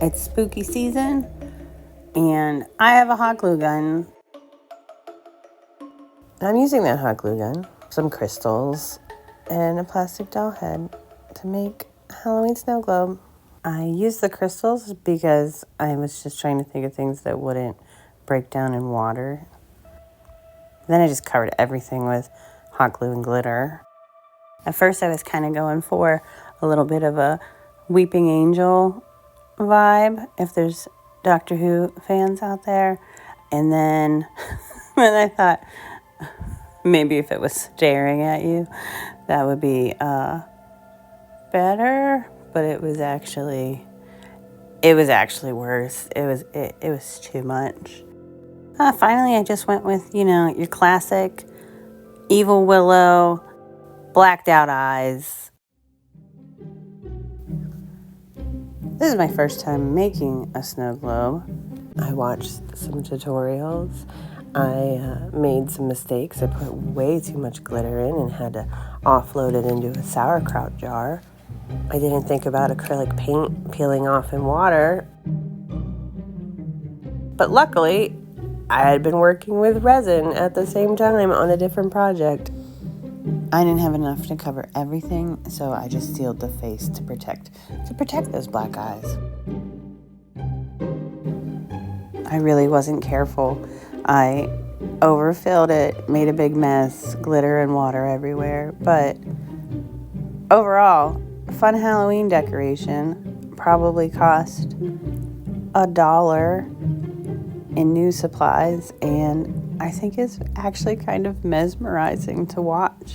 It's spooky season, and I have a hot glue gun. I'm using that hot glue gun, some crystals, and a plastic doll head to make a Halloween snow globe. I used the crystals because I was just trying to think of things that wouldn't break down in water. Then I just covered everything with hot glue and glitter. At first I was kind of going for a little bit of a Weeping Angel vibe, if there's Doctor Who fans out there. And then I thought maybe if it was staring at you, that would be better. But it was actually worse. It was too much. Finally, I just went with, your classic evil willow, blacked out eyes. This is my first time making a snow globe. I watched some tutorials. I made some mistakes. I put way too much glitter in and had to offload it into a sauerkraut jar. I didn't think about acrylic paint peeling off in water. But luckily, I had been working with resin at the same time on a different project. I didn't have enough to cover everything, so I just sealed the face to protect those black eyes. I really wasn't careful. I overfilled it, made a big mess, glitter and water everywhere. But overall, fun Halloween decoration. Probably cost $1 in new supplies, and I think it's actually kind of mesmerizing to watch.